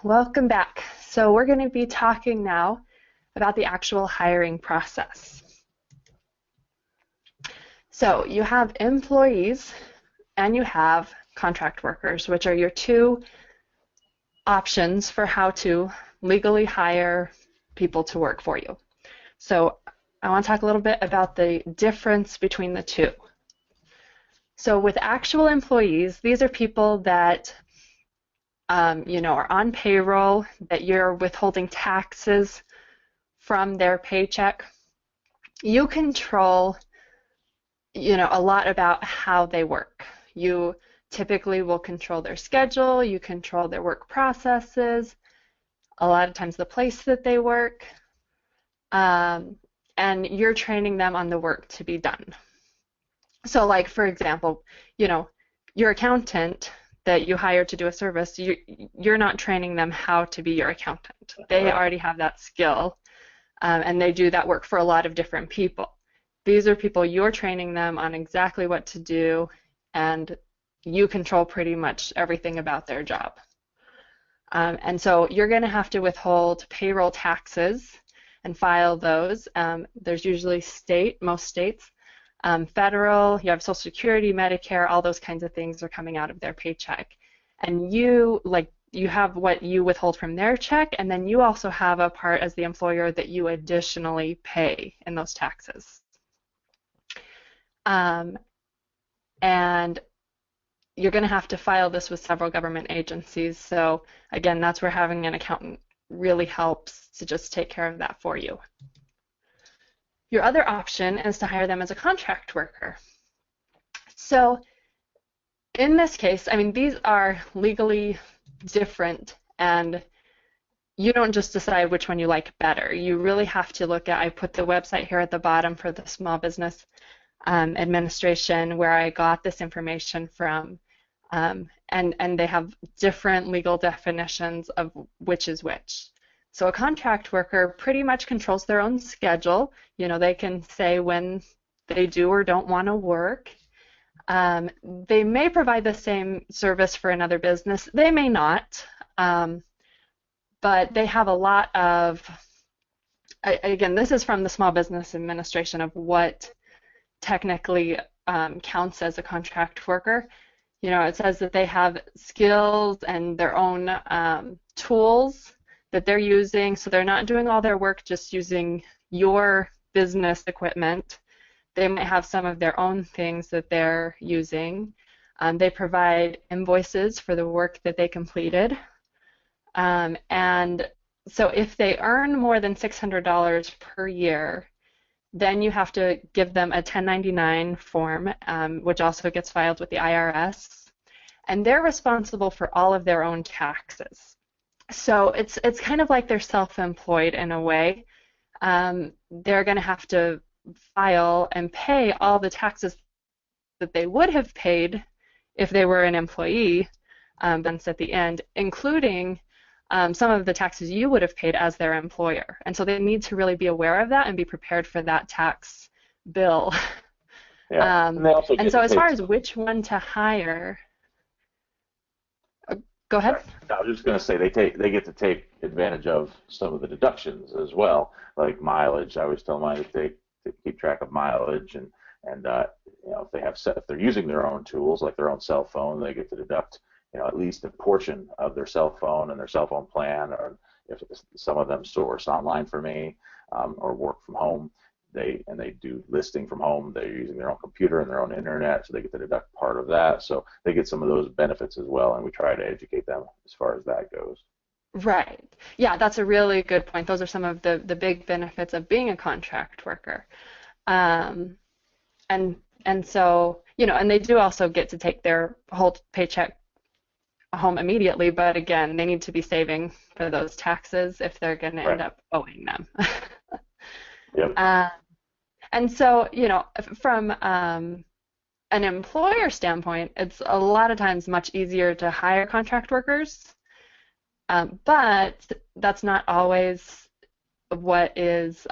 welcome back. So we're going to be talking now about the actual hiring process. So you have employees and you have contract workers, which are your two options for how to legally hire people to work for you. So I want to talk a little bit about the difference between the two. So with actual employees, these are people that are on payroll, that you're withholding taxes from their paycheck. You control, a lot about how they work. You typically will control their schedule, you control their work processes, a lot of times the place that they work, and you're training them on the work to be done. So like, for example, your accountant that you hire to do a service, you're not training them how to be your accountant. They already have that skill, and they do that work for a lot of different people. These are people you're training them on exactly what to do, and you control pretty much everything about their job. And so you're going to have to withhold payroll taxes and file those. There's usually most states. Federal, you have Social Security, Medicare, all those kinds of things are coming out of their paycheck. And you have what you withhold from their check, and then you also have a part as the employer that you additionally pay in those taxes. And you're going to have to file this with several government agencies. So again, that's where having an accountant really helps to just take care of that for you. Your other option is to hire them as a contract worker. So in this case, these are legally different, and you don't just decide which one you like better. You really have to look at, I put the website here at the bottom for the Small Business Administration where I got this information from, and they have different legal definitions of which is which. So a contract worker pretty much controls their own schedule. They can say when they do or don't want to work. They may provide the same service for another business. They may not, but they have a lot of, again, this is from the Small Business Administration of what technically counts as a contract worker. It says that they have skills and their own tools that they're using, so they're not doing all their work just using your business equipment. They might have some of their own things that they're using. They provide invoices for the work that they completed. And so if they earn more than $600 per year, then you have to give them a 1099 form, which also gets filed with the IRS. And they're responsible for all of their own taxes. So it's kind of like they're self-employed in a way. They're going to have to file and pay all the taxes that they would have paid if they were an employee at the end, including some of the taxes you would have paid as their employer. And so they need to really be aware of that and be prepared for that tax bill. Yeah. And so as far as which one to hire, go ahead. I was just going to say they get to take advantage of some of the deductions as well, like mileage. I always tell them to keep track of mileage, and if they're using their own tools, like their own cell phone, they get to deduct at least a portion of their cell phone and their cell phone plan, or if some of them source online for me or work from home. They do listing from home. They're using their own computer and their own internet, so they get to deduct part of that. So they get some of those benefits as well, and we try to educate them as far as that goes. Right. Yeah, that's a really good point. Those are some of the big benefits of being a contract worker. And so, and they do also get to take their whole paycheck home immediately, but again, they need to be saving for those taxes if they're going to end up owing them. Yep. And so, from an employer standpoint, it's a lot of times much easier to hire contract workers, but that's not always what is,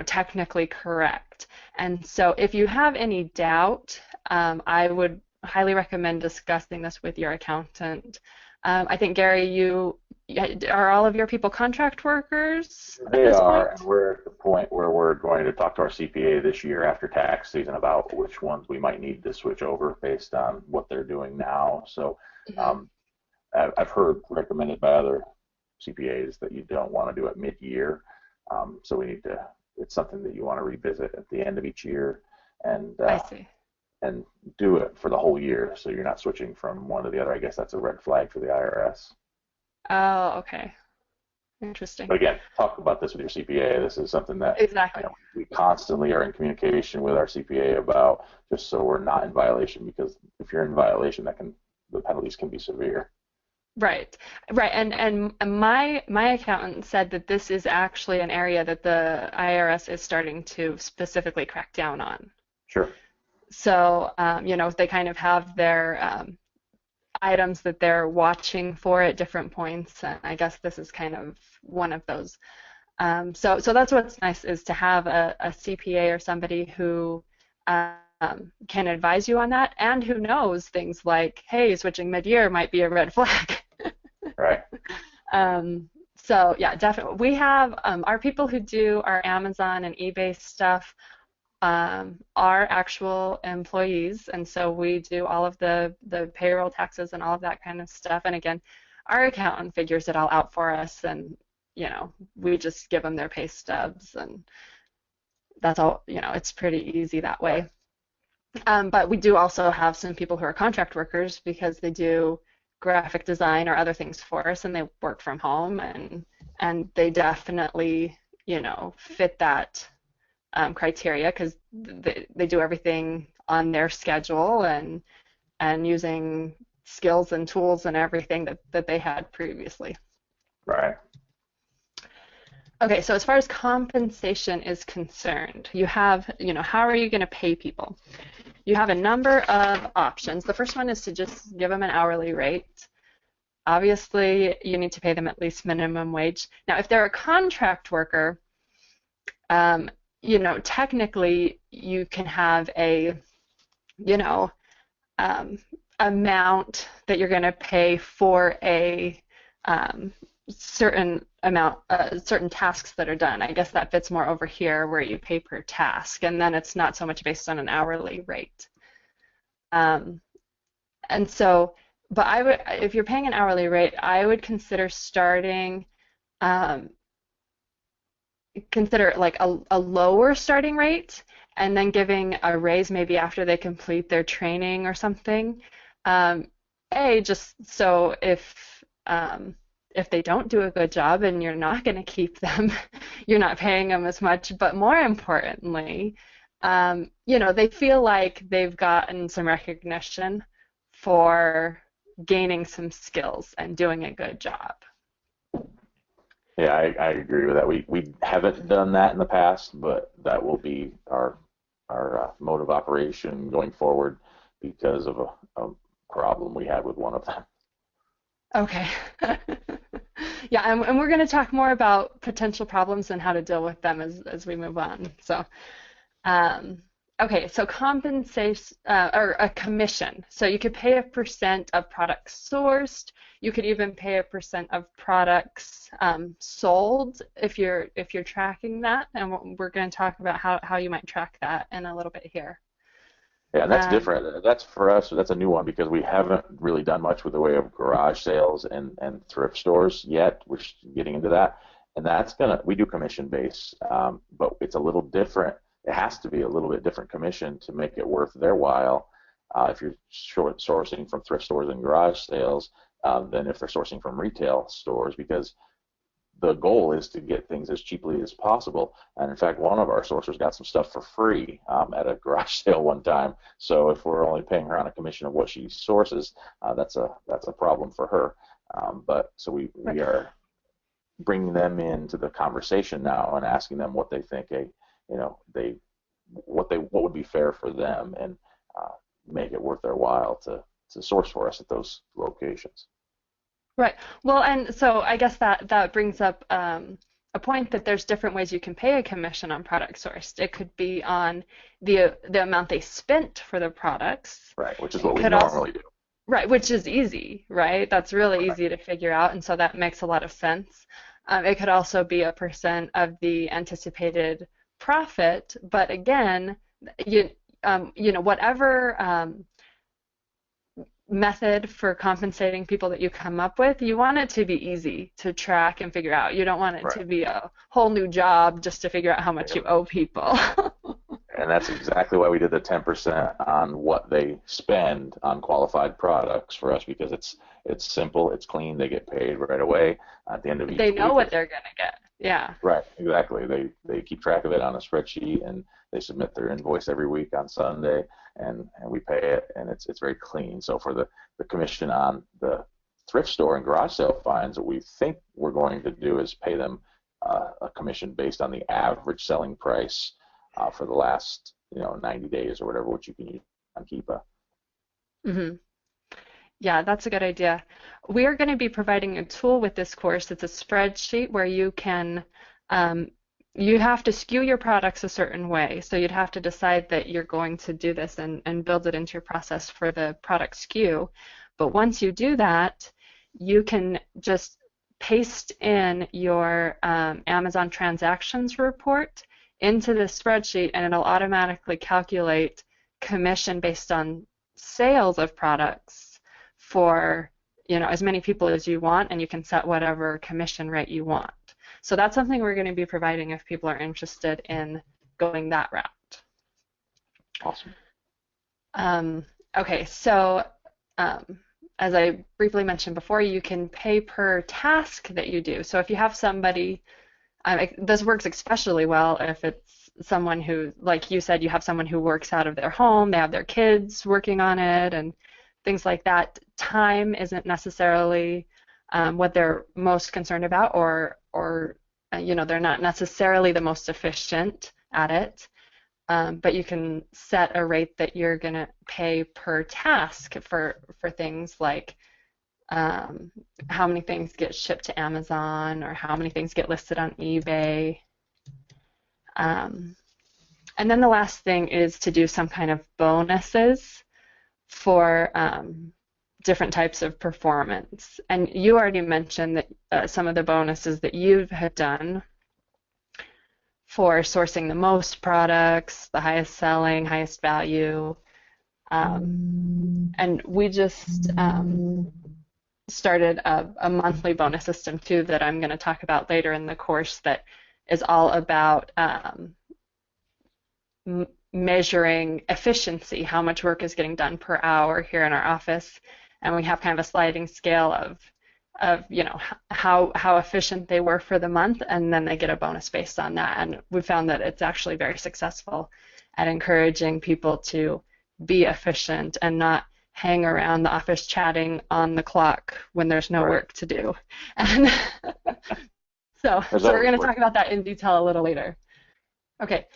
technically correct. And so if you have any doubt, I would highly recommend discussing this with your accountant. I think, Gary, you are all of your people contract workers at They this are, and point? we're at the point where we're going to talk to our CPA this year after tax season about which ones we might need to switch over based on what they're doing now. So Hmm. um, I've heard recommended by other CPAs that you don't want to do it mid-year. So we need to. It's something that you want to revisit at the end of each year, and I uh, see. and do it for the whole year. So you're not switching from one to the other. I guess that's a red flag for the IRS. Oh, okay. Interesting. But again, talk about this with your CPA. This is something that Exactly. we constantly are in communication with our CPA about, just so we're not in violation. Because if you're in violation, the penalties can be severe. Right. Right. And my accountant said that this is actually an area that the IRS is starting to specifically crack down on. Sure. So, they kind of have their items that they're watching for at different points, and I guess this is kind of one of those. So that's what's nice is to have a CPA or somebody who can advise you on that and who knows things like, hey, switching mid-year might be a red flag. Right. So yeah, definitely. We have our people who do our Amazon and eBay stuff are actual employees, and so we do all of the payroll taxes and all of that kind of stuff. And again, our accountant figures it all out for us, and we just give them their pay stubs, and that's all. It's pretty easy that Right. way. But we do also have some people who are contract workers because they do graphic design or other things for us, and they work from home, and they definitely fit that criteria because they do everything on their schedule and using skills and tools and everything that they had previously. Right. Okay, so as far as compensation is concerned, you have, how are you going to pay people? You have a number of options. The first one is to just give them an hourly rate. Obviously, you need to pay them at least minimum wage. Now, if they're a contract worker, um, technically you can have a, you know, um, amount that you're going to pay for a um, certain amount, certain tasks that are done. I guess that fits more over here where you pay per task, and then it's not so much based on an hourly rate. Um, and so, but if you're paying an hourly rate, I would um, consider like a lower starting rate and then giving a raise maybe after they complete their training or something. Um, just so if they don't do a good job and you're not going to keep them, you're not paying them as much. But more importantly, they feel like they've gotten some recognition for gaining some skills and doing a good job. Yeah, I agree with that. We haven't done that in the past, but that will be our mode of operation going forward because of a problem we had with one of them. Okay. Yeah, and we're going to talk more about potential problems and how to deal with them as we move on. So, um, okay, so compensation or a commission. So you could pay a percent of products sourced. You could even pay a percent of products sold if you're tracking that. And we're going to talk about how you might track that in a little bit here. Yeah, and that's Um, different. That's for us. That's a new one because we haven't really done much with the way of garage sales and thrift stores yet. We're getting into that, and we do commission base, but it's a little different. It has to be a little bit different commission to make it worth their while. If you're sourcing from thrift stores and garage sales, than if they're sourcing from retail stores, because the goal is to get things as cheaply as possible. And in fact, one of our sourcers got some stuff for free at a garage sale one time. So if we're only paying her on a commission of what she sources, that's a problem for her. But so we are bringing them into the conversation now and asking them what they think what would be fair for them, and uh, make it worth their while to source for us at those locations. Right. Well, and so I guess that brings up a point that there's different ways you can pay a commission on product sourced. It could be on the amount they spent for the products. Right, which is It what we could also normally do. right, which is easy, right? That's really easy to figure out, and so that makes a lot of sense. It could also be a percent of the anticipated profit, but again, you whatever method for compensating people that you come up with, you want it to be easy to track and figure out. You don't want it Right. to be a whole new job just to figure out how much you owe people. And that's exactly why we did the 10% on what they spend on qualified products for us, because it's simple, it's clean, they get paid right away at the end of each They know week. what they're gonna get. Yeah. Right, exactly. They keep track of it on a spreadsheet, and they submit their invoice every week on Sunday, and we pay it, and it's very clean. So for the commission on the thrift store and garage sale fines, what we think we're going to do is pay them a commission based on the average selling price for the last 90 days or whatever, which you can use on Keepa. hmm Yeah, that's a good idea. We are going to be providing a tool with this course. It's a spreadsheet where um, you have to skew your products a certain way. So you'd have to decide that you're going to do this and build it into your process for the product skew. But once you do that, you can just paste in your Amazon transactions report into the spreadsheet, and it'll automatically calculate commission based on sales of products for as many people as you want, and you can set whatever commission rate you want. So that's something we're going to be providing if people are interested in going that route. Awesome. Okay, so as I briefly mentioned before, you can pay per task that you do. So if you have somebody, this works especially well if it's someone who, like you said, you have someone who works out of their home, they have their kids working on it, and things like that. Time isn't necessarily what they're most concerned about, or they're not necessarily the most efficient at it. But you can set a rate that you're going to pay per task for things like how many things get shipped to Amazon or how many things get listed on eBay. And then the last thing is to do some kind of bonuses for different types of performance. And you already mentioned that some of the bonuses that you have done for sourcing the most products, the highest selling, highest value. And we just started a monthly bonus system too that I'm going to talk about later in the course, that is all about measuring efficiency, how much work is getting done per hour here in our office. And we have kind of a sliding scale of how efficient they were for the month, and then they get a bonus based on that. And we found that it's actually very successful at encouraging people to be efficient and not hang around the office chatting on the clock when there's no work to do. And so we're going to talk about that in detail a little later. Okay,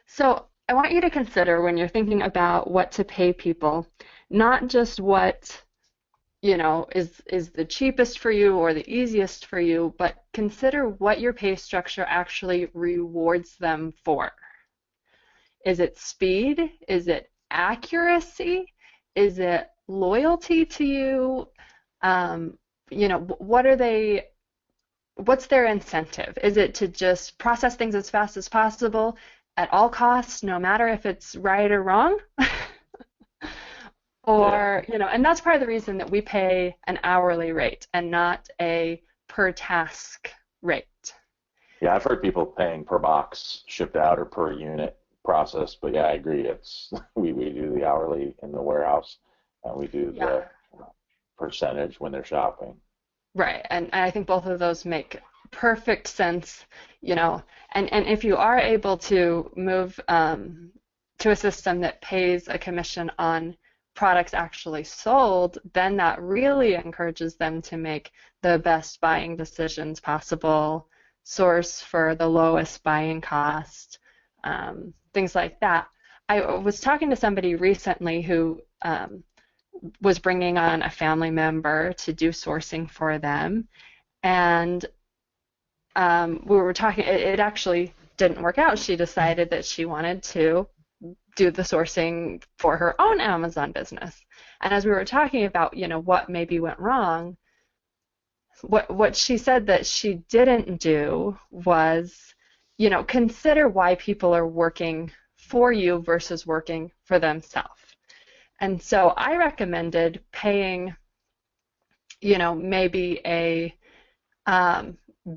so I want you to consider, when you're thinking about what to pay people, not just what is the cheapest for you or the easiest for you, but consider what your pay structure actually rewards them for. Is it speed? Is it accuracy? Is it loyalty to you? What's their incentive? Is it to just process things as fast as possible at all costs, no matter if it's right or wrong? Or, and that's part of the reason that we pay an hourly rate and not a per task rate. Yeah, I've heard people paying per box shipped out or per unit processed, but yeah, I agree. We do the hourly in the warehouse, and we do the percentage when they're shopping. Right, and I think both of those make perfect sense, and if you are able to move to a system that pays a commission on products actually sold, then that really encourages them to make the best buying decisions possible, source for the lowest buying cost, things like that. I was talking to somebody recently who was bringing on a family member to do sourcing for them, and we were talking, it actually didn't work out. She decided that she wanted to do the sourcing for her own Amazon business. And as we were talking about, what maybe went wrong, what she said that she didn't do was, consider why people are working for you versus working for themselves. And so I recommended paying, maybe a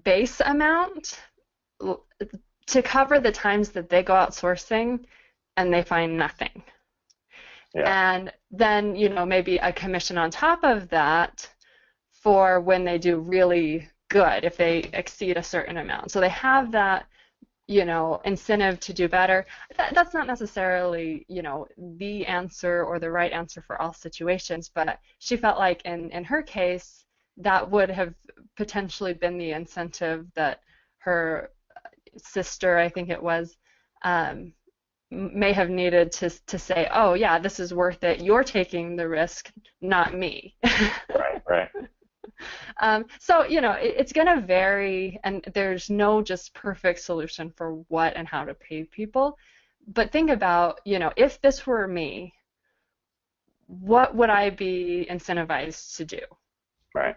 base amount to cover the times that they go out sourcing and they find nothing. Yeah. And then, maybe a commission on top of that for when they do really good, if they exceed a certain amount. So they have that, incentive to do better. That's not necessarily, the answer or the right answer for all situations, but she felt like in her case, that would have potentially been the incentive that her sister, I think it was, may have needed to say, oh yeah, this is worth it. You're taking the risk, not me. Right. So, it's going to vary, and there's no just perfect solution for what and how to pay people. But think about, if this were me, what would I be incentivized to do? Right.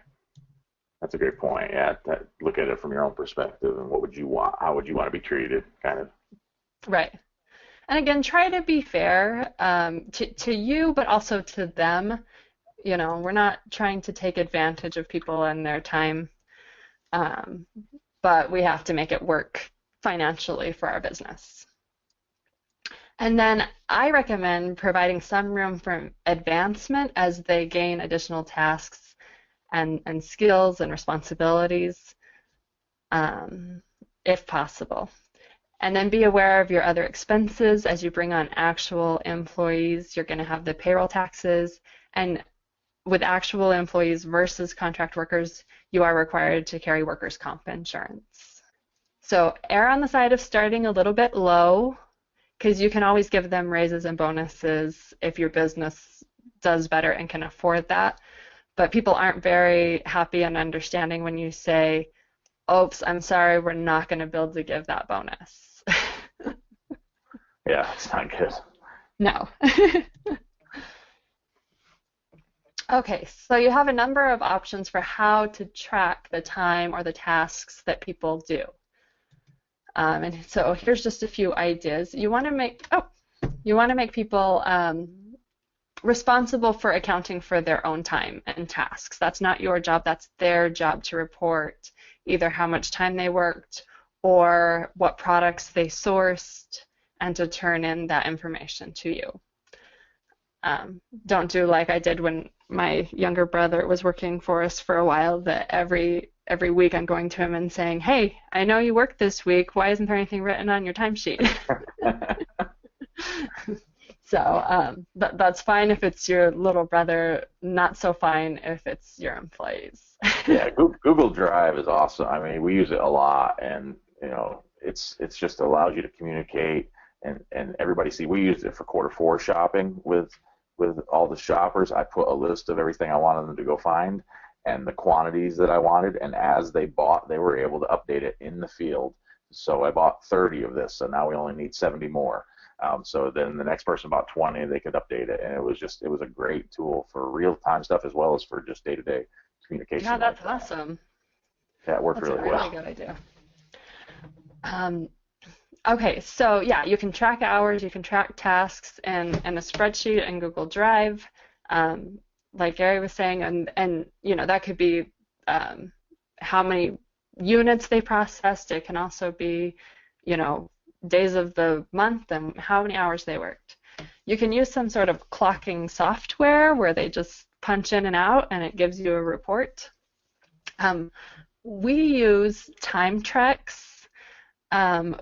That's a great point. Yeah. Look at it from your own perspective, and what would you want? How would you want to be treated, kind of. Right. And again, try to be fair to you, but also to them. We're not trying to take advantage of people and their time, but we have to make it work financially for our business. And then I recommend providing some room for advancement as they gain additional tasks and skills and responsibilities, if possible. And then be aware of your other expenses as you bring on actual employees. You're going to have the payroll taxes, and with actual employees versus contract workers, you are required to carry workers' comp insurance. So err on the side of starting a little bit low, because you can always give them raises and bonuses if your business does better and can afford that. But people aren't very happy and understanding when you say, oops, I'm sorry, we're not going to be able to give that bonus. Yeah, it's not good. No. Okay, so you have a number of options for how to track the time or the tasks that people do. And so here's just a few ideas. You want to make people responsible for accounting for their own time and tasks. That's not your job, that's their job to report either how much time they worked or what products they sourced, and to turn in that information to you. Don't do like I did when my younger brother was working for us for a while, that every week I'm going to him and saying, hey, I know you worked this week, why isn't there anything written on your timesheet? So that's fine if it's your little brother, not so fine if it's your employees. Yeah, Google Drive is awesome. I mean, we use it a lot, and it's just allows you to communicate and everybody see. We used it for Q4 shopping with all the shoppers. I put a list of everything I wanted them to go find and the quantities that I wanted, and as they bought, they were able to update it in the field. So I bought 30 of this, so now we only need 70 more. So then the next person bought 20, they could update it, and it was a great tool for real-time stuff as well as for just day-to-day communication. Yeah, that's awesome. Yeah, it worked really well. That's a really good idea. Okay, so yeah, you can track hours, you can track tasks in a spreadsheet in Google Drive, like Gary was saying, and that could be how many units they processed. It can also be, days of the month and how many hours they worked. You can use some sort of clocking software where they just punch in and out and it gives you a report. We use Timetrex,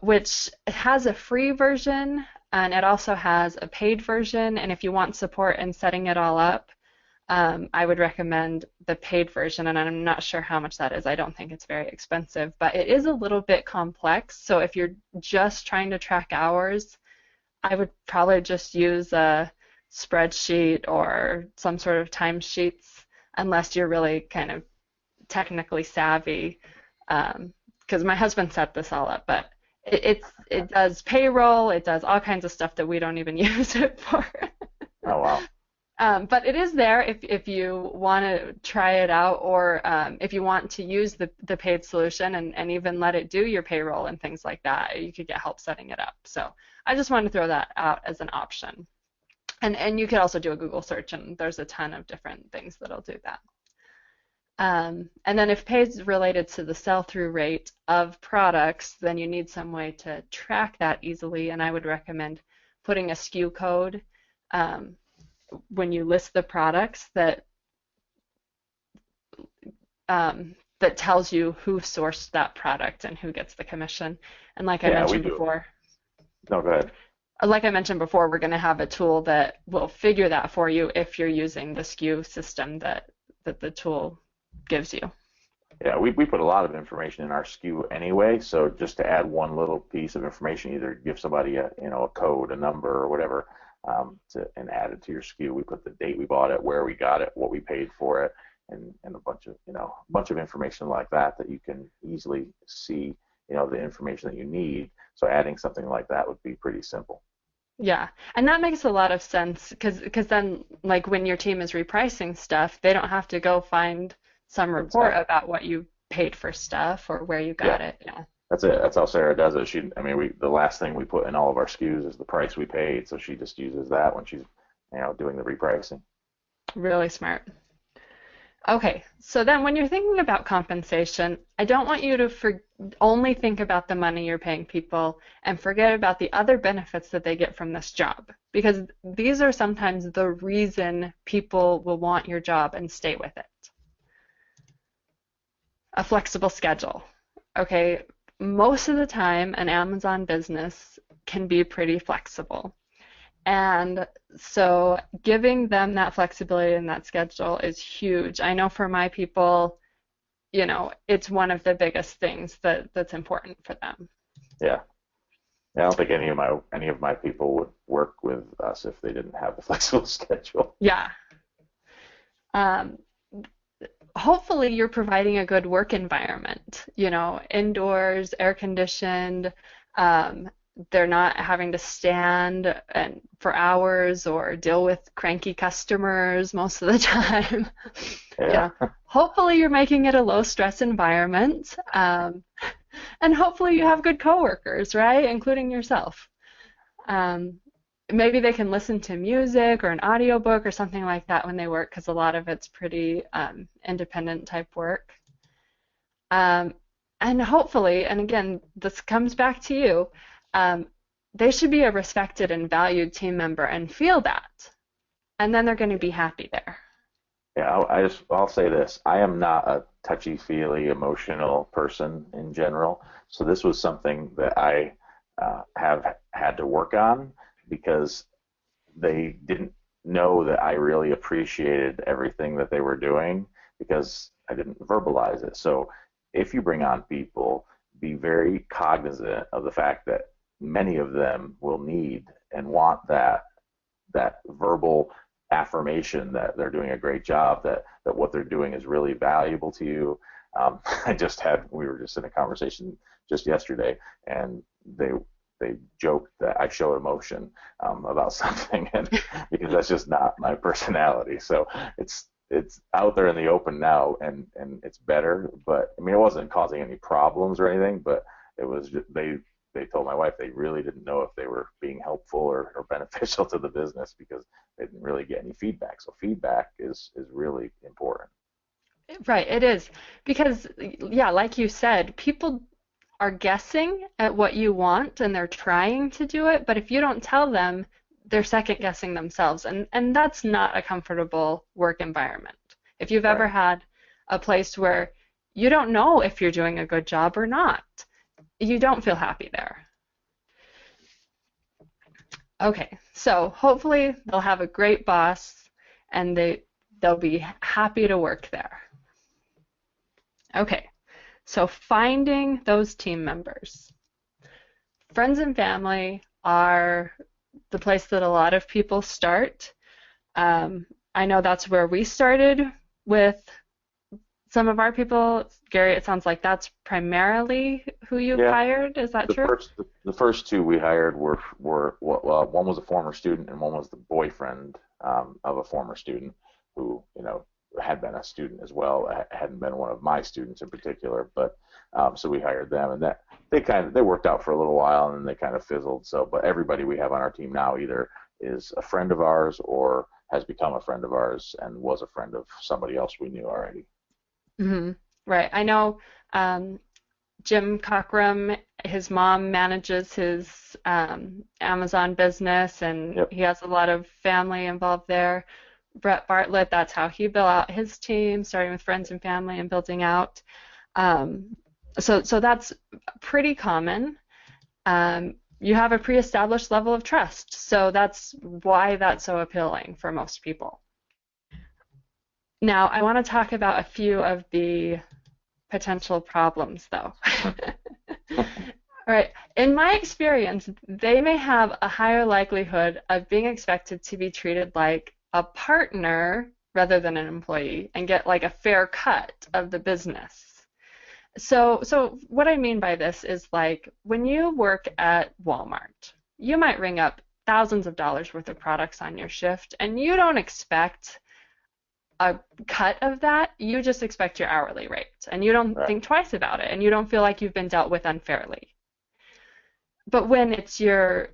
which has a free version, and it also has a paid version, and if you want support in setting it all up, I would recommend the paid version, and I'm not sure how much that is. I don't think it's very expensive, but it is a little bit complex, so if you're just trying to track hours, I would probably just use a spreadsheet or some sort of timesheets, unless you're really kind of technically savvy, because my husband set this all up, but It does payroll, it does all kinds of stuff that we don't even use it for. Oh wow. But it is there if you want to try it out, or if you want to use the paid solution and even let it do your payroll and things like that. You could get help setting it up. So I just wanted to throw that out as an option. And you could also do a Google search, and there's a ton of different things that'll do that. And then if pay is related to the sell-through rate of products, then you need some way to track that easily, and I would recommend putting a SKU code when you list the products that that tells you who sourced that product and who gets the commission. And like I Yeah, we mentioned do. before, No, go ahead. we're going to have a tool that will figure that for you if you're using the SKU system that the tool gives you. Yeah, we put a lot of information in our SKU anyway, so just to add one little piece of information, either give somebody a code, a number, or whatever, and add it to your SKU. We put the date we bought it, where we got it, what we paid for it, and a bunch of information like that you can easily see, the information that you need. So adding something like that would be pretty simple. Yeah, and that makes a lot of sense because then like when your team is repricing stuff, they don't have to go find some report Exactly. about what you paid for stuff or where you Yeah. got it. Yeah, That's it. That's how Sarah does it. The last thing we put in all of our SKUs is the price we paid, so she just uses that when she's, doing the repricing. really smart. Okay, so then when you're thinking about compensation, I don't want you to only think about the money you're paying people and forget about the other benefits that they get from this job, because these are sometimes the reason people will want your job and stay with it. A flexible schedule. Okay, most of the time an Amazon business can be pretty flexible. And so giving them that flexibility in that schedule is huge. I know for my people, it's one of the biggest things that's important for them. Yeah. I don't think any of my people would work with us if they didn't have the flexible schedule. Yeah. Um, Hopefully you're providing a good work environment, indoors, air conditioned. They're not having to stand for hours or deal with cranky customers most of the time. Yeah. Hopefully you're making it a low stress environment, and hopefully you have good coworkers, right? Including yourself. Maybe they can listen to music or an audiobook or something like that when they work, because a lot of it's pretty independent type work. And hopefully, and again, this comes back to you, they should be a respected and valued team member and feel that. And then they're going to be happy there. Yeah, I'll say this. I am not a touchy-feely, emotional person in general. So this was something that I have had to work on because they didn't know that I really appreciated everything that they were doing because I didn't verbalize it. So if you bring on people, be very cognizant of the fact that many of them will need and want that verbal affirmation that they're doing a great job, that what they're doing is really valuable to you. We were just in a conversation just yesterday, and they joked that I show emotion about something, and because that's just not my personality. So it's out there in the open now, and it's better. But I mean, it wasn't causing any problems or anything, but it was just, they told my wife they really didn't know if they were being helpful or beneficial to the business because they didn't really get any feedback. So feedback is really important. Right, it is. Because, yeah, like you said, people are guessing at what you want and they're trying to do it, but if you don't tell them, they're second guessing themselves. And that's not a comfortable work environment. If you've ever Right. had a place where you don't know if you're doing a good job or not, you don't feel happy there. Okay, so hopefully they'll have a great boss and they'll be happy to work there. Okay, so finding those team members. Friends and family are the place that a lot of people start. I know that's where we started with some of our people, Gary, it sounds like that's primarily who you've Yeah, hired. Is that the true? first two we hired were well, one was a former student and one was the boyfriend of a former student who had been a student as well. Hadn't been one of my students in particular, but so we hired them, and that they worked out for a little while, and then they kind of fizzled. So, but everybody we have on our team now either is a friend of ours or has become a friend of ours and was a friend of somebody else we knew already. Hmm. Right. I know Jim Cockrum, his mom manages his Amazon business, and Yep. he has a lot of family involved there. Brett Bartlett, that's how he built out his team, starting with friends and family and building out. Um, so that's pretty common. You have a pre-established level of trust, so that's why that's so appealing for most people. Now, I want to talk about a few of the potential problems, though. All right. In my experience, they may have a higher likelihood of being expected to be treated like a partner rather than an employee and get like a fair cut of the business. So what I mean by this is like when you work at Walmart, you might ring up thousands of dollars worth of products on your shift, and you don't expect a cut of that. You just expect your hourly rate, and you don't Right. think twice about it, and you don't feel like you've been dealt with unfairly. But when it's your,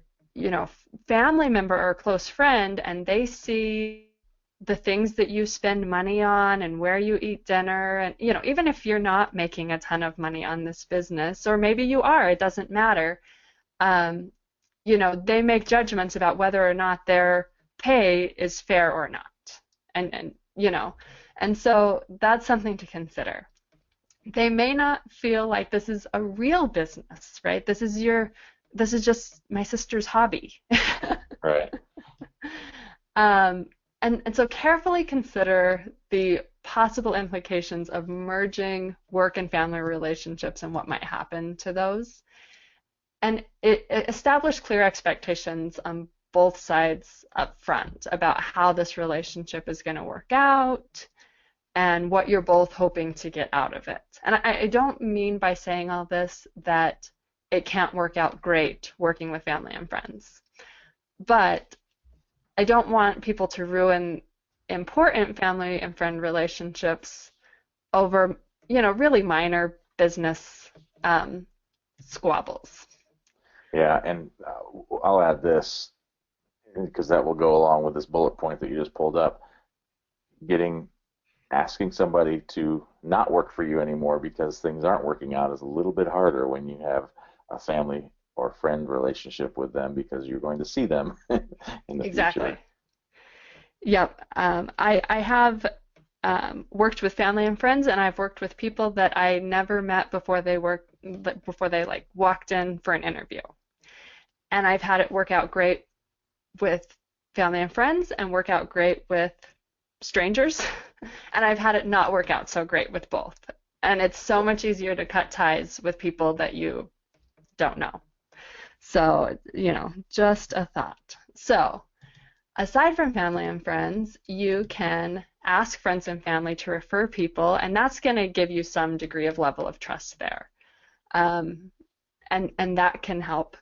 family member or close friend, and they see the things that you spend money on and where you eat dinner, and even if you're not making a ton of money on this business, or maybe you are, it doesn't matter. Um, they make judgments about whether or not their pay is fair or not. And so that's something to consider. They may not feel like this is a real business, right? This is just my sister's hobby. Right. Um, and so carefully consider the possible implications of merging work and family relationships and what might happen to those. And establish clear expectations on both sides up front about how this relationship is going to work out and what you're both hoping to get out of it. And I don't mean by saying all this that it can't work out great working with family and friends, but I don't want people to ruin important family and friend relationships over, really minor business squabbles. Yeah, and I'll add this because that will go along with this bullet point that you just pulled up. Asking somebody to not work for you anymore because things aren't working out is a little bit harder when you have a family or friend relationship with them because you're going to see them in the Exactly. future. Yep. I have worked with family and friends, and I've worked with people that I never met before they like walked in for an interview. And I've had it work out great with family and friends and work out great with strangers. And I've had it not work out so great with both. And it's so much easier to cut ties with people that you don't know. So, just a thought. So, aside from family and friends, you can ask friends and family to refer people, and that's going to give you some degree of level of trust there. Um, and that can help.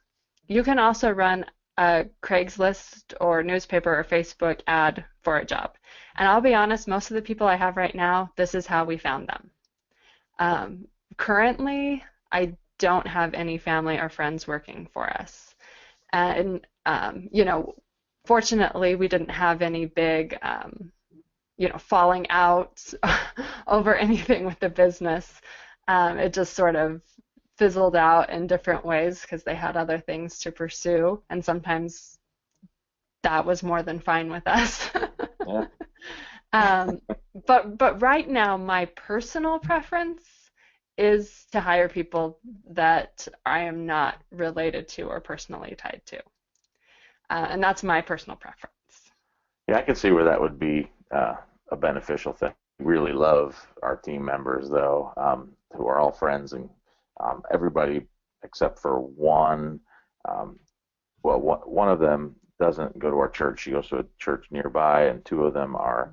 You can also run a Craigslist or newspaper or Facebook ad for a job. And I'll be honest, most of the people I have right now, this is how we found them. Currently, I don't have any family or friends working for us. And, fortunately, we didn't have any big, falling out over anything with the business. It just sort of fizzled out in different ways because they had other things to pursue, and sometimes that was more than fine with us. Yeah. But right now, my personal preference is to hire people that I am not related to or personally tied to, and that's my personal preference. Yeah, I can see where that would be a beneficial thing. We really love our team members, though, who are all friends, and everybody except for one. Well, one of them doesn't go to our church. She goes to a church nearby, and two of them are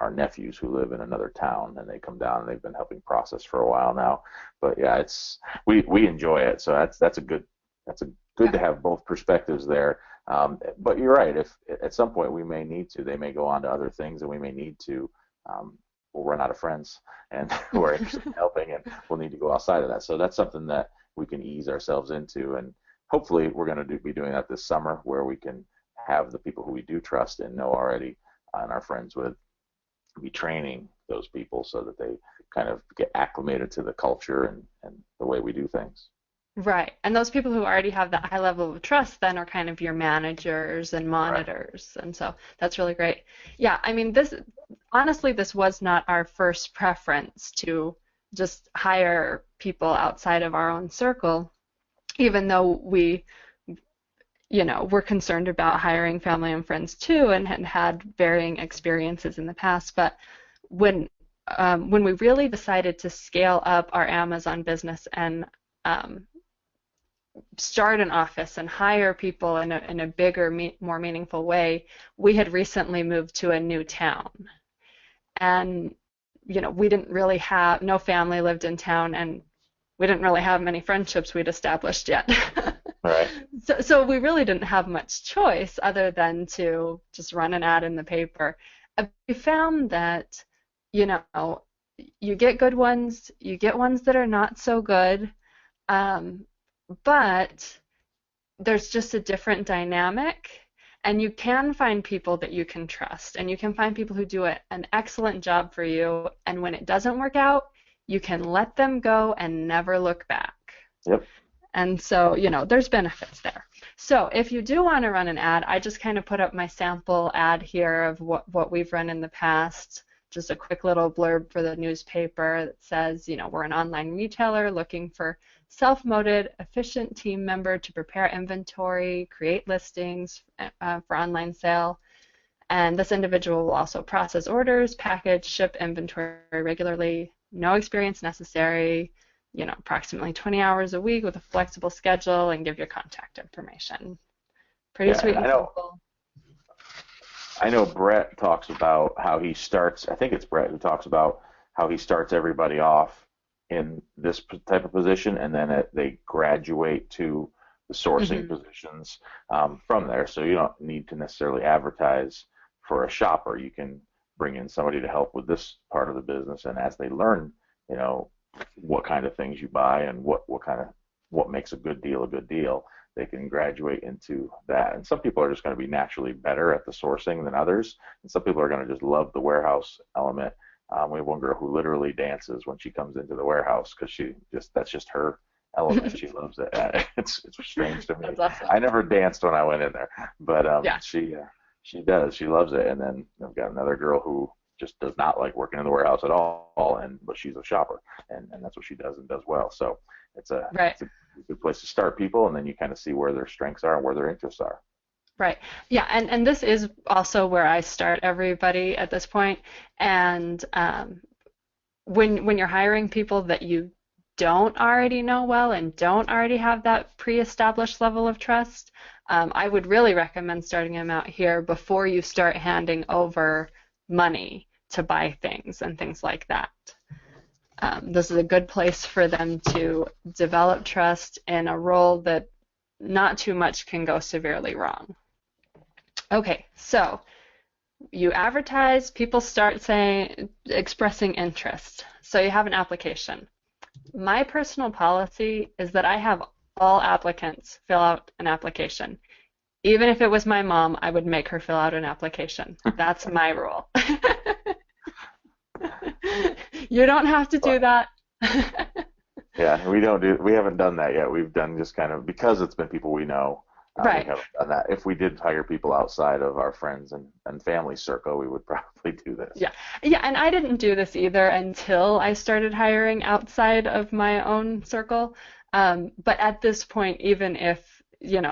our nephews who live in another town, and they come down and they've been helping process for a while now. But yeah, it's we enjoy it, so that's a good to have both perspectives there. But you're right. If at some point we may need to, they may go on to other things, and we may need to. We'll run out of friends and who are interested in helping, and we'll need to go outside of that. So that's something that we can ease ourselves into, and hopefully we're going to be doing that this summer, where we can have the people who we do trust and know already and are friends with be training those people so that they kind of get acclimated to the culture and the way we do things. Right. And those people who already have that high level of trust then are kind of your managers and monitors. Right. And so that's really great. Yeah, I mean, honestly, this was not our first preference to just hire people outside of our own circle, even though we, we're concerned about hiring family and friends too, and had varying experiences in the past. But when we really decided to scale up our Amazon business and start an office and hire people in a bigger, more meaningful way, we had recently moved to a new town, and we didn't really have, no family lived in town, and we didn't really have many friendships we'd established yet. Right. So we really didn't have much choice other than to just run an ad in the paper. We found that, you get good ones, you get ones that are not so good, but there's just a different dynamic, and you can find people that you can trust, and you can find people who do an excellent job for you, and when it doesn't work out, you can let them go and never look back. Yep. And so, there's benefits there. So if you do want to run an ad, I just kind of put up my sample ad here of what we've run in the past, just a quick little blurb for the newspaper that says, we're an online retailer looking for self-motivated, efficient team member to prepare inventory, create listings for online sale. And this individual will also process orders, package, ship inventory regularly, no experience necessary, approximately 20 hours a week with a flexible schedule, and give your contact information. Pretty sweet and simple. I know Brett talks about how he starts, I think it's Brett who talks about how he starts everybody off in this type of position, and then they graduate to the sourcing positions from there. So you don't need to necessarily advertise for a shopper. You can bring in somebody to help with this part of the business, and as they learn, what kind of things you buy and what makes a good deal, they can graduate into that. And some people are just going to be naturally better at the sourcing than others, and some people are going to just love the warehouse element. We have one girl who literally dances when she comes into the warehouse because that's just her element. She loves it. It's strange to me. That's awesome. I never danced when I went in there, but she does. She loves it. And then I've got another girl who just does not like working in the warehouse at all, but she's a shopper, and that's what she does and does well. So it's a good place to start people, and then you kind of see where their strengths are and where their interests are. Right. Yeah, and this is also where I start everybody at this point. And when you're hiring people that you don't already know well and don't already have that pre-established level of trust, I would really recommend starting them out here before you start handing over money to buy things and things like that. This is a good place for them to develop trust in a role that not too much can go severely wrong. Okay, so you advertise, people start expressing interest. So you have an application. My personal policy is that I have all applicants fill out an application. Even if it was my mom, I would make her fill out an application. That's my rule. You don't have to do that. Yeah, we haven't done that yet. We've done just kind of, because it's been people we know, right. We haven't done that. If we did hire people outside of our friends and family circle, we would probably do this. Yeah, and I didn't do this either until I started hiring outside of my own circle. But at this point, even if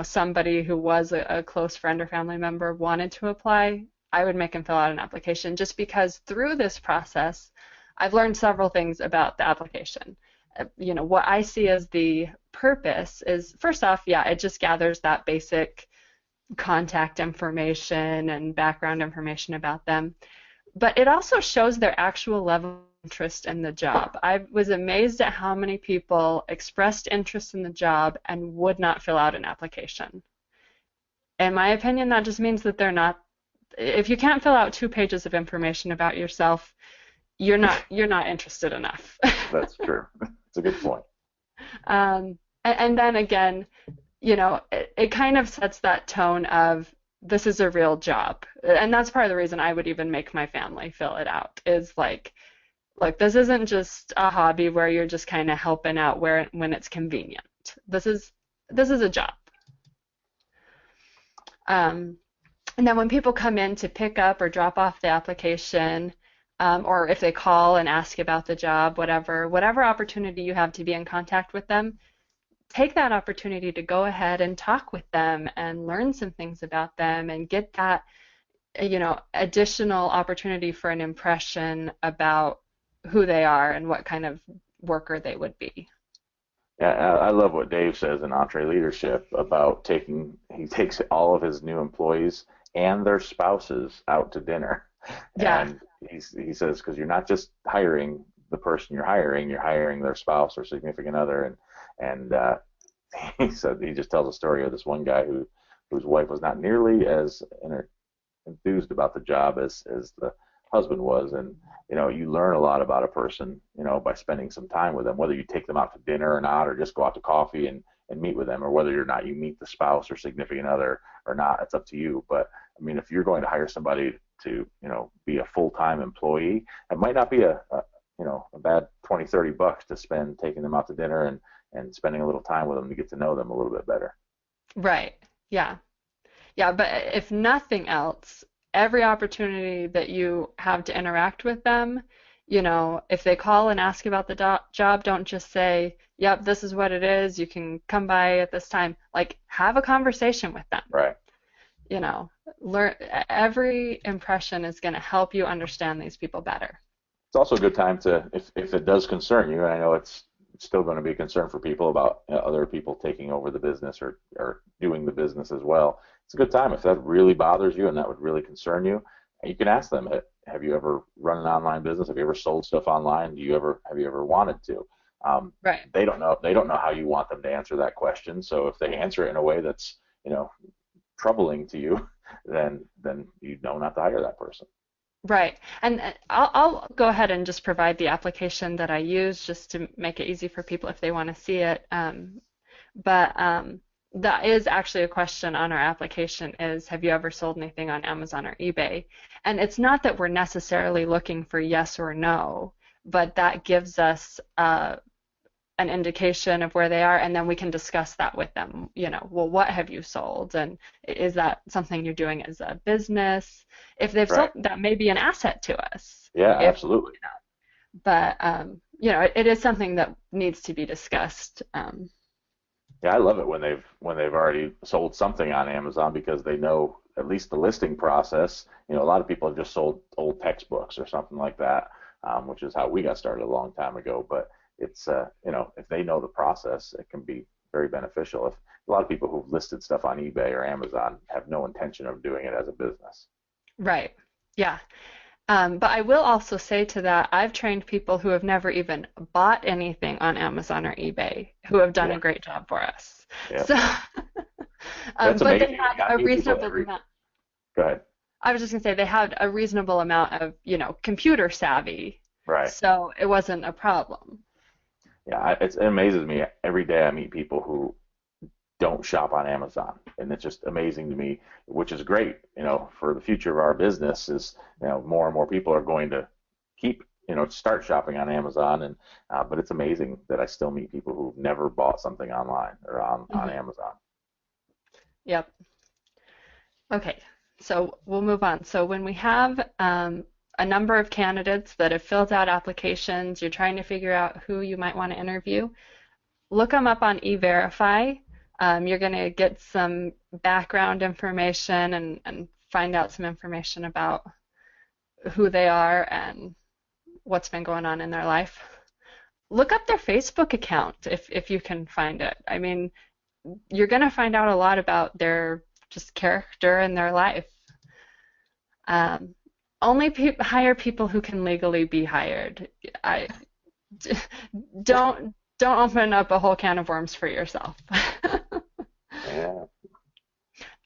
somebody who was a close friend or family member wanted to apply, I would make them fill out an application, just because through this process, I've learned several things about the application. What I see as the purpose is, first off, it just gathers that basic contact information and background information about them. but it also shows their actual level of interest in the job. I was amazed at how many people expressed interest in the job and would not fill out an application. In my opinion, that just means that they're not, if you can't fill out 2 pages of information about yourself, you're not interested enough. That's true. It's a good point. And then again, it kind of sets that tone of this is a real job. And that's part of the reason I would even make my family fill it out, is like, look, this isn't just a hobby where you're just kind of helping out when it's convenient. This is a job. And then when people come in to pick up or drop off the application, or if they call and ask about the job, whatever opportunity you have to be in contact with them, take that opportunity to go ahead and talk with them and learn some things about them and get that, additional opportunity for an impression about who they are and what kind of worker they would be. Yeah, I love what Dave says in EntreLeadership about he takes all of his new employees and their spouses out to dinner. Yeah. And he says, because you're not just hiring the person you're hiring their spouse or significant other. And he said, he just tells a story of this one guy whose wife was not nearly as enthused about the job as the husband was. And you learn a lot about a person by spending some time with them, whether you take them out to dinner or not, or just go out to coffee and meet with them, or whether or not you meet the spouse or significant other or not. It's up to you. But I mean, if you're going to hire somebody to be a full-time employee, it might not be a bad $20-$30 to spend taking them out to dinner and spending a little time with them to get to know them a little bit better. Right. Yeah. Yeah, but if nothing else, every opportunity that you have to interact with them, if they call and ask about the job, don't just say, yep, this is what it is, you can come by at this time. Like, have a conversation with them. Right. Learn. Every impression is going to help you understand these people better. It's also a good time to, if it does concern you, and I know it's still going to be a concern for people about other people taking over the business or doing the business as well. It's a good time. If that really bothers you and that would really concern you, you can ask them, have you ever run an online business? Have you ever sold stuff online? Have you ever wanted to? Right. They don't know how you want them to answer that question. So if they answer it in a way that's troubling to you, then you know not to hire that person. Right. And I'll go ahead and just provide the application that I use just to make it easy for people if they want to see it. But that is actually a question on our application is, have you ever sold anything on Amazon or eBay? And it's not that we're necessarily looking for yes or no, but that gives us an indication of where they are, and then we can discuss that with them. Well, what have you sold, and is that something you're doing as a business? If they've sold, that may be an asset to us. Yeah, absolutely. But it is something that needs to be discussed. Yeah, I love it when they've already sold something on Amazon, because they know at least the listing process. A lot of people have just sold old textbooks or something like that, which is how we got started a long time ago. But it's if they know the process, it can be very beneficial. If a lot of people who've listed stuff on eBay or Amazon have no intention of doing it as a business. Right. Yeah. But I will also say to that, I've trained people who have never even bought anything on Amazon or eBay who have done a great job for us. Yeah. So, but they have a reasonable amount. Go ahead. I was just going to say they had a reasonable amount of, computer savvy. Right. So it wasn't a problem. Yeah, it amazes me every day. I meet people who don't shop on Amazon, and it's just amazing to me, which is great. For the future of our business is, more and more people are going to start shopping on Amazon, and but it's amazing that I still meet people who've never bought something online or on Amazon. Yep. Okay, so we'll move on. So when we have a number of candidates that have filled out applications, you're trying to figure out who you might want to interview, look them up on E-Verify. You're going to get some background information and find out some information about who they are and what's been going on in their life. Look up their Facebook account if you can find it. I mean, you're going to find out a lot about their just character and their life. only hire people who can legally be hired. I don't open up a whole can of worms for yourself. Yeah.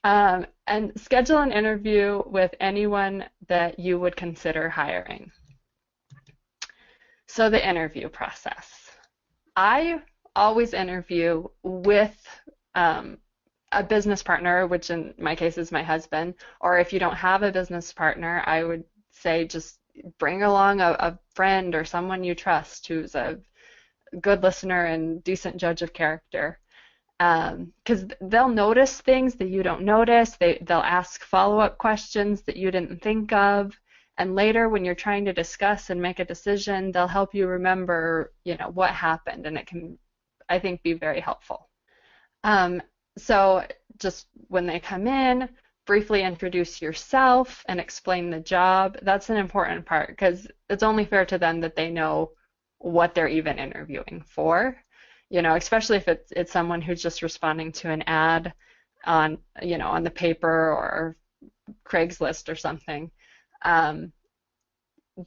And schedule an interview with anyone that you would consider hiring. So the interview process. I always interview with a business partner, which in my case is my husband, or if you don't have a business partner, I would say just bring along a friend or someone you trust who's a good listener and decent judge of character. Because they'll notice things that you don't notice. They'll ask follow-up questions that you didn't think of. And later, when you're trying to discuss and make a decision, they'll help you remember, what happened, and it can, I think, be very helpful. So just when they come in, briefly introduce yourself and explain the job. That's an important part because it's only fair to them that they know what they're even interviewing for. Especially if it's someone who's just responding to an ad on, on the paper or Craigslist or something.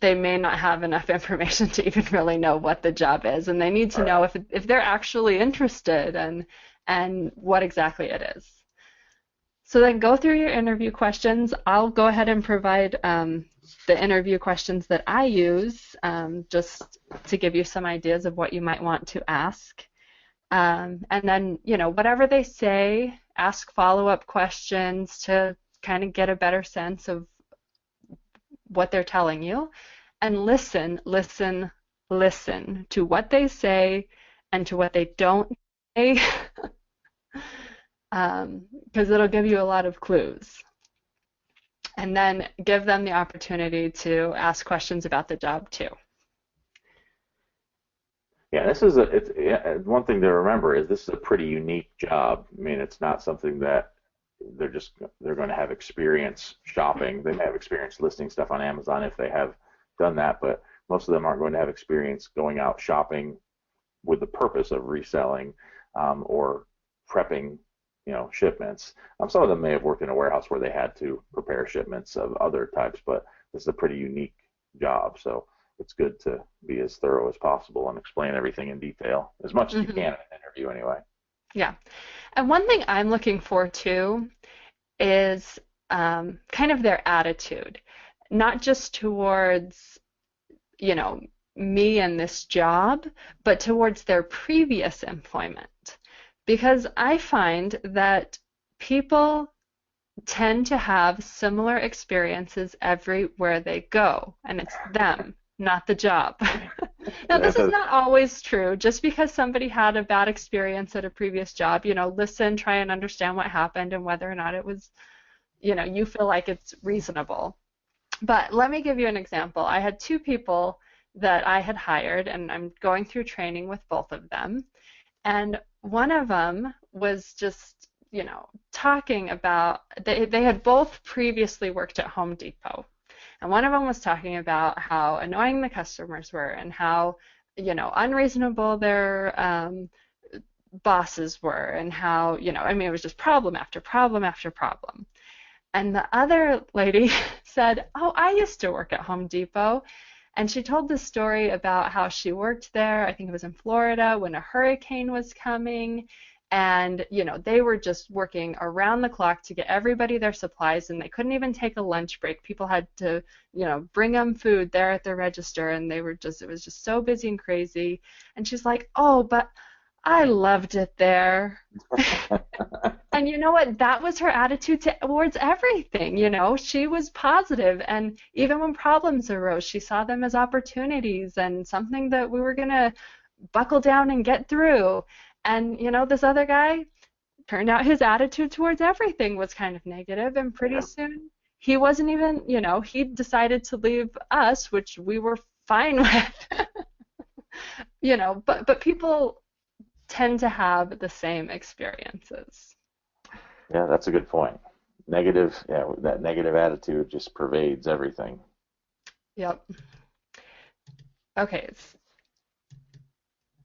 They may not have enough information to even really know what the job is, and they need to know if they're actually interested and what exactly it is. So then go through your interview questions. I'll go ahead and provide the interview questions that I use just to give you some ideas of what you might want to ask. And then, whatever they say, ask follow-up questions to kind of get a better sense of what they're telling you, and listen to what they say and to what they don't say, because it'll give you a lot of clues. And then give them the opportunity to ask questions about the job too. Yeah, one thing to remember is this is a pretty unique job. I mean, it's not something that they're going to have experience shopping. They may have experience listing stuff on Amazon if they have done that, but most of them aren't going to have experience going out shopping with the purpose of reselling or prepping, shipments. Some of them may have worked in a warehouse where they had to prepare shipments of other types, but this is a pretty unique job, so it's good to be as thorough as possible and explain everything in detail, as much as you can in an interview anyway. Yeah. And one thing I'm looking for too is kind of their attitude, not just towards, me and this job, but towards their previous employment. Because I find that people tend to have similar experiences everywhere they go, and it's them, not the job. Now, this is not always true. Just because somebody had a bad experience at a previous job, listen, try and understand what happened and whether or not it was, you feel like it's reasonable. But let me give you an example. I had two people that I had hired, and I'm going through training with both of them. And one of them was just, talking about, they had both previously worked at Home Depot. And one of them was talking about how annoying the customers were and how, unreasonable their bosses were and how, it was just problem after problem after problem. And the other lady said, oh, I used to work at Home Depot. And she told this story about how she worked there, I think it was in Florida, when a hurricane was coming. And, they were just working around the clock to get everybody their supplies, and they couldn't even take a lunch break. People had to, bring them food there at the register, and it was just so busy and crazy. And she's like, oh, but I loved it there. And you know what? That was her attitude towards everything, She was positive, and even when problems arose, she saw them as opportunities and something that we were going to buckle down and get through. And, this other guy, turned out his attitude towards everything was kind of negative, and pretty soon he wasn't even, he decided to leave us, which we were fine with. But people tend to have the same experiences. Yeah, that's a good point. That negative attitude just pervades everything. Yep. Okay.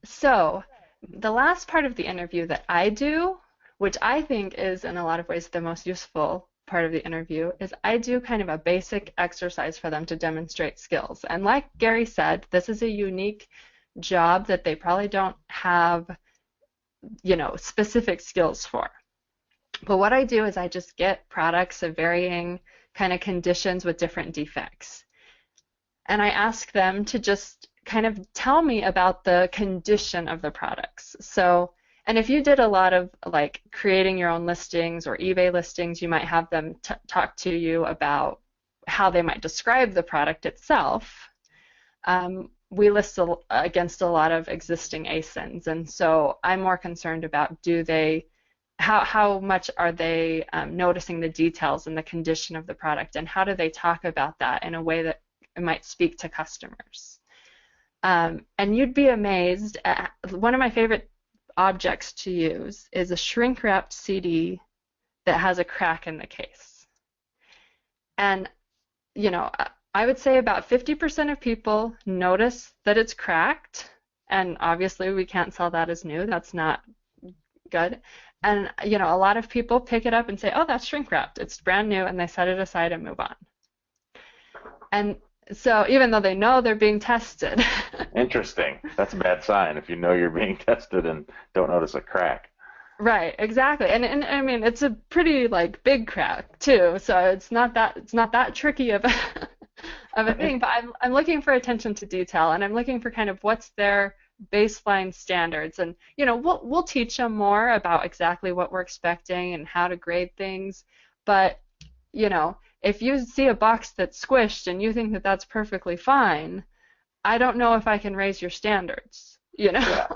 So the last part of the interview that I do, which I think is in a lot of ways the most useful part of the interview is I do kind of a basic exercise for them to demonstrate skills. And like Gary said, this is a unique job that they probably don't have, specific skills for. But what I do is I just get products of varying kind of conditions with different defects. And I ask them to just kind of tell me about the condition of the products. So, and if you did a lot of like creating your own listings or eBay listings, you might have them talk to you about how they might describe the product itself. We list against a lot of existing ASINs, and so I'm more concerned about how much are they noticing the details and the condition of the product, and how do they talk about that in a way that it might speak to customers. And you'd be amazed at one of my favorite objects to use is a shrink-wrapped CD that has a crack in the case. And, I would say about 50% of people notice that it's cracked, and obviously we can't sell that as new. That's not good. And, a lot of people pick it up and say, oh, that's shrink-wrapped. It's brand new, and they set it aside and move on. And so even though they know they're being tested. Interesting. That's a bad sign if you know you're being tested and don't notice a crack. Right, exactly. And I mean it's a pretty like big crack too, so it's not that tricky of a thing, but I'm looking for attention to detail, and I'm looking for kind of what's their baseline standards, and we'll teach them more about exactly what we're expecting and how to grade things, but if you see a box that's squished and you think that that's perfectly fine, I don't know if I can raise your standards, Yeah.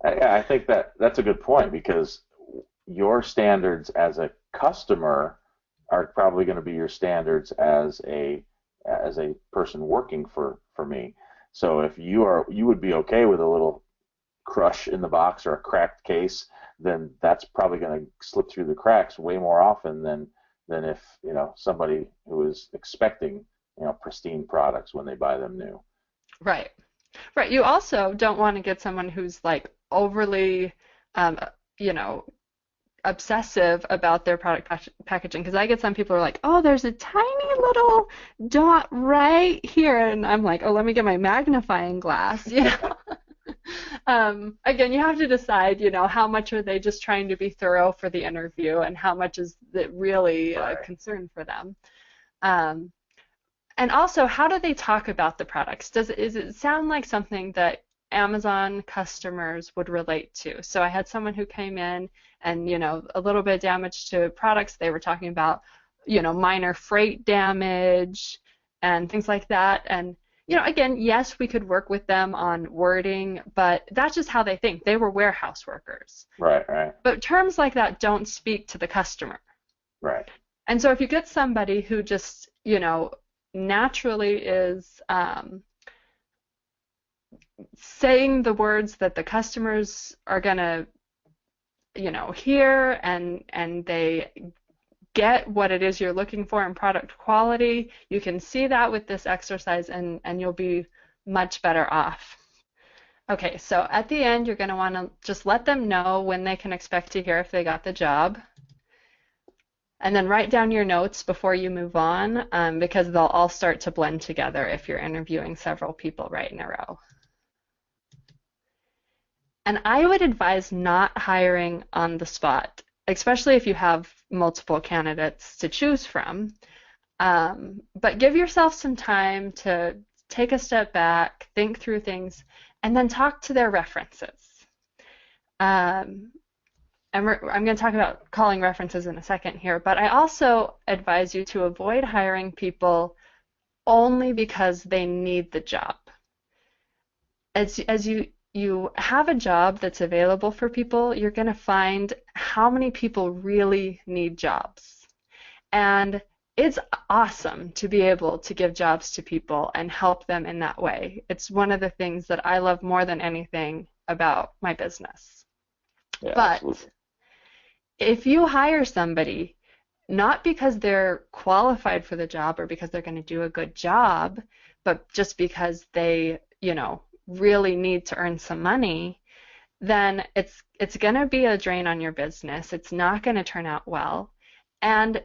I think that's a good point, because your standards as a customer are probably going to be your standards as a person working for me. So if you would be okay with a little crush in the box or a cracked case, then that's probably going to slip through the cracks way more often than if somebody who is expecting pristine products when they buy them new. Right. Right. You also don't want to get someone who's like overly, obsessive about their product packaging, because I get some people who are like, oh, there's a tiny little dot right here, and I'm like, oh, let me get my magnifying glass. Again, you have to decide, how much are they just trying to be thorough for the interview, and how much is it really a concern for them. And also, how do they talk about the products? Does it sound like something that Amazon customers would relate to? So I had someone who came in and, a little bit of damage to products. They were talking about, minor freight damage and things like that. And, again, yes, we could work with them on wording, but that's just how they think. They were warehouse workers. Right. But terms like that don't speak to the customer. Right. And so if you get somebody who just, naturally is saying the words that the customers are going to, hear, and they get what it is you're looking for in product quality, you can see that with this exercise, and you'll be much better off. Okay, so at the end, you're going to want to just let them know when they can expect to hear if they got the job. And then write down your notes before you move on, because they'll all start to blend together if you're interviewing several people right in a row. And I would advise not hiring on the spot, especially if you have multiple candidates to choose from. But give yourself some time to take a step back, think through things, and then talk to their references. I'm going to talk about calling references in a second here, but I also advise you to avoid hiring people only because they need the job. As you have a job that's available for people, you're going to find how many people really need jobs. And it's awesome to be able to give jobs to people and help them in that way. It's one of the things that I love more than anything about my business. Yeah, but absolutely. If you hire somebody, not because they're qualified for the job or because they're going to do a good job, but just because they, really need to earn some money, then it's going to be a drain on your business. It's not going to turn out well. And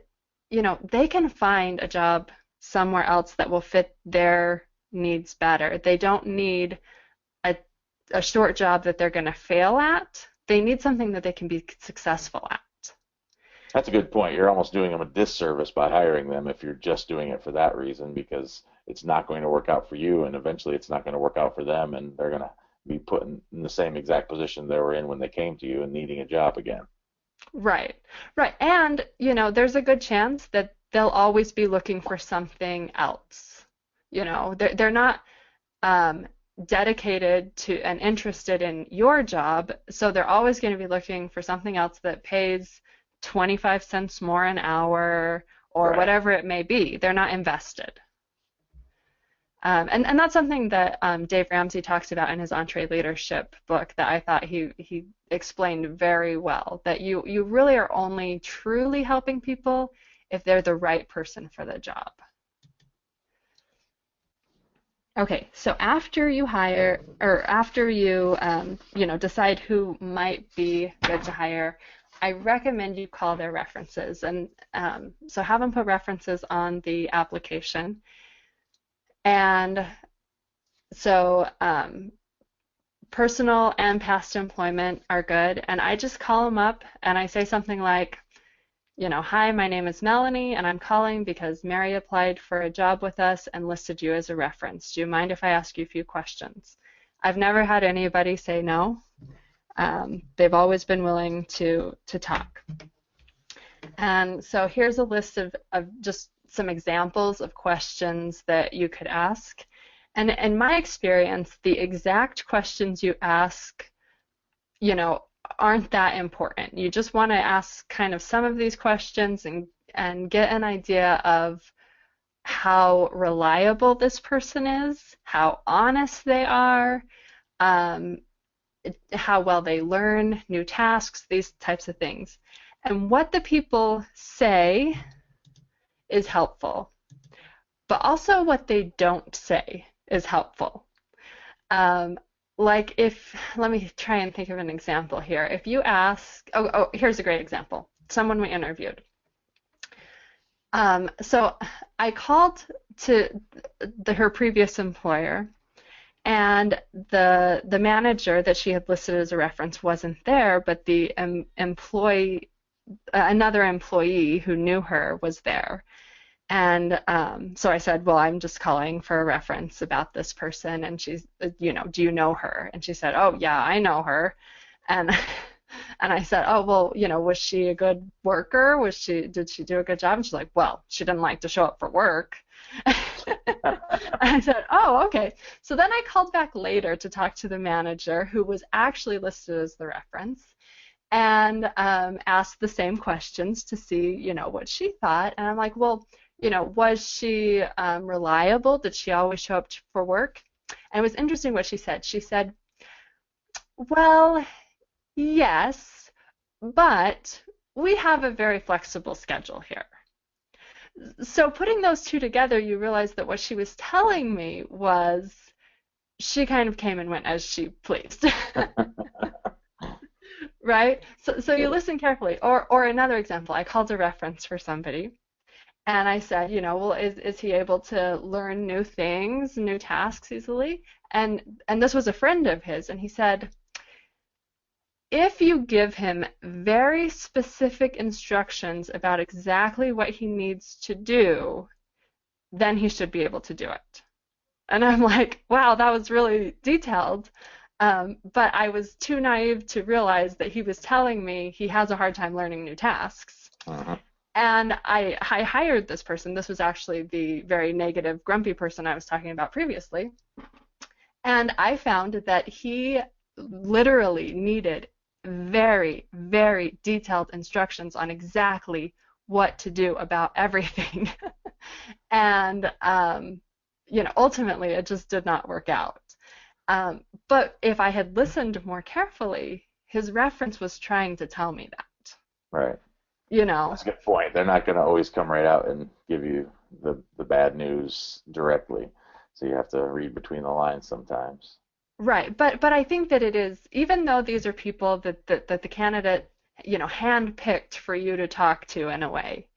they can find a job somewhere else that will fit their needs better. They don't need a, a short job that they're going to fail at. They need something that they can be successful at. That's a good point. You're almost doing them a disservice by hiring them if you're just doing it for that reason, because it's not going to work out for you, and eventually it's not going to work out for them, and they're going to be put in the same exact position they were in when they came to you and needing a job again. Right, right. And, there's a good chance that they'll always be looking for something else. They're not um, dedicated to and interested in your job, so they're always going to be looking for something else that pays 25 cents more an hour or Right. whatever it may be. They're not invested. And that's something that Dave Ramsey talks about in his EntreLeadership book that I thought he explained very well, that you really are only truly helping people if they're the right person for the job. Okay, so after you hire, or after you decide who might be good to hire, I recommend you call their references, and so have them put references on the application. And so personal and past employment are good, and I just call them up and I say something like, hi, my name is Melanie, and I'm calling because Mary applied for a job with us and listed you as a reference. Do you mind if I ask you a few questions? I've never had anybody say no. They've always been willing to talk. And so here's a list of just some examples of questions that you could ask. And in my experience, the exact questions you ask, aren't that important. You just want to ask kind of some of these questions and get an idea of how reliable this person is, how honest they are, how well they learn new tasks, these types of things. And what the people say is helpful, but also what they don't say is helpful. Let me try and think of an example here. If you ask, here's a great example. Someone we interviewed. So I called to her previous employer, and the manager that she had listed as a reference wasn't there, but the another employee who knew her was there. And so I said, well, I'm just calling for a reference about this person. And she's, do you know her? And she said, oh, yeah, I know her. And and I said, oh, well, was she a good worker? Did she do a good job? And she's like, well, she didn't like to show up for work. I said, oh, okay. So then I called back later to talk to the manager who was actually listed as the reference, and asked the same questions to see, what she thought. And I'm like, well, was she reliable? Did she always show up for work? And it was interesting what she said. She said, well, yes, but we have a very flexible schedule here. So putting those two together, you realize that what she was telling me was she kind of came and went as she pleased. Right? So you listen carefully. Or another example, I called a reference for somebody, and I said, well, is he able to learn new things, new tasks easily? And this was a friend of his, and he said, if you give him very specific instructions about exactly what he needs to do, then he should be able to do it. And I'm like, wow, that was really detailed. But I was too naive to realize that he was telling me he has a hard time learning new tasks. Uh-huh. And I hired this person. This was actually the very negative, grumpy person I was talking about previously. And I found that he literally needed very, very detailed instructions on exactly what to do about everything. And, ultimately it just did not work out. But if I had listened more carefully, his reference was trying to tell me that. Right. You know. That's a good point. They're not going to always come right out and give you the bad news directly. So you have to read between the lines sometimes. Right. But I think that it is, even though these are people that the candidate, handpicked for you to talk to in a way,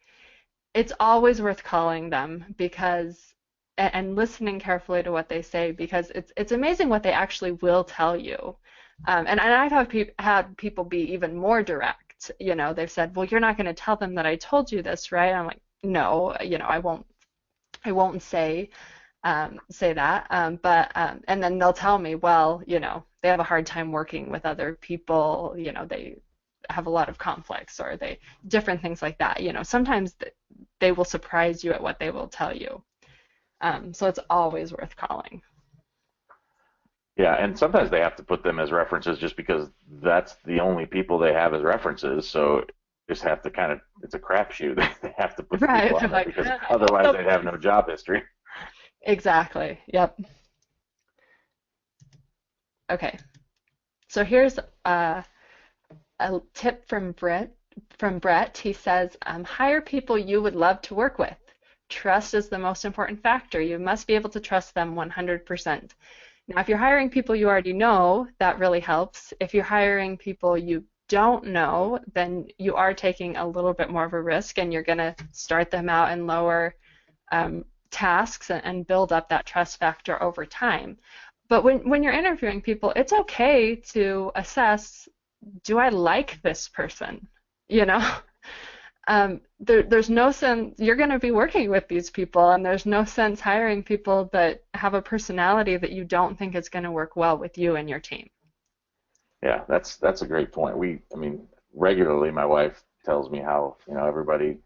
it's always worth calling them because and listening carefully to what they say because it's amazing what they actually will tell you. And I've had people be even more direct. You know, they've said, "Well, you're not going to tell them that I told you this, right?" I'm like, "No, you know, I won't say that." And then they'll tell me, well, you know, they have a hard time working with other people. You know, they have a lot of conflicts or they different things like that. You know, sometimes they will surprise you at what they will tell you. So it's always worth calling. Yeah, and sometimes they have to put them as references just because that's the only people they have as references. So just have to kind of, it's a crapshoot. They have to put the Right. people They're on there like, because I don't otherwise know. they'd have no job history. Exactly. Yep. Okay. So here's a tip from Brett. He says, hire people you would love to work with. Trust is the most important factor. You must be able to trust them 100%. Now, if you're hiring people you already know, that really helps. If you're hiring people you don't know, then you are taking a little bit more of a risk and you're going to start them out in lower tasks and build up that trust factor over time. But when you're interviewing people, it's okay to assess, do I like this person? You know, there's no sense you're going to be working with these people, and there's no sense hiring people that have a personality that you don't think is going to work well with you and your team. Yeah, that's a great point. I mean, regularly my wife tells me how, everybody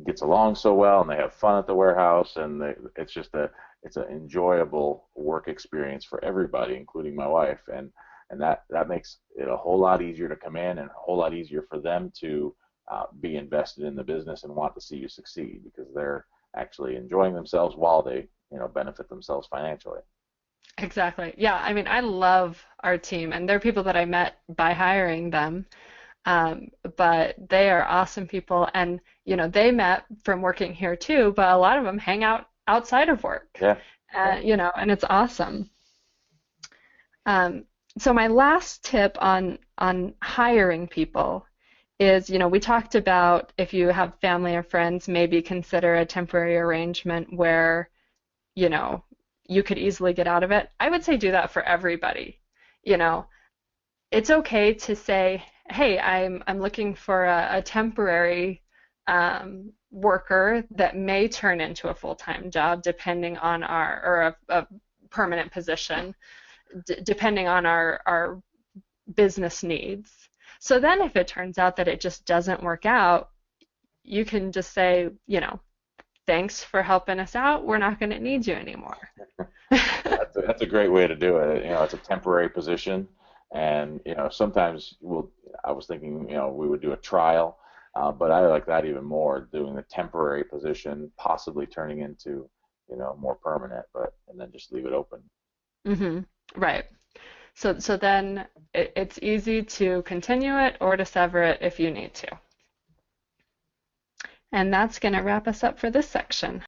gets along so well and they have fun at the warehouse and it's an enjoyable work experience for everybody, including my wife, and that makes it a whole lot easier to come in and a whole lot easier for them to be invested in the business and want to see you succeed because they're actually enjoying themselves while they benefit themselves financially. Exactly. Yeah, I mean, I love our team, and they're people that I met by hiring them. But they are awesome people, and they met from working here too. But a lot of them hang out outside of work, Yeah, yeah. and it's awesome. Um, so my last tip on hiring people is, we talked about if you have family or friends, maybe consider a temporary arrangement where, you know, you could easily get out of it. I would say do that for everybody. You know, it's okay to say, hey, I'm looking for a temporary worker that may turn into a full-time job depending on or a permanent position depending on our business needs. So then if it turns out that it just doesn't work out, you can just say, thanks for helping us out. We're not going to need you anymore. That's a great way to do it. It's a temporary position, and sometimes I was thinking, we would do a trial, but I like that even more, doing the temporary position, possibly turning into, more permanent, and then just leave it open. hmm Right. So then it's easy to continue it or to sever it if you need to. And that's going to wrap us up for this section.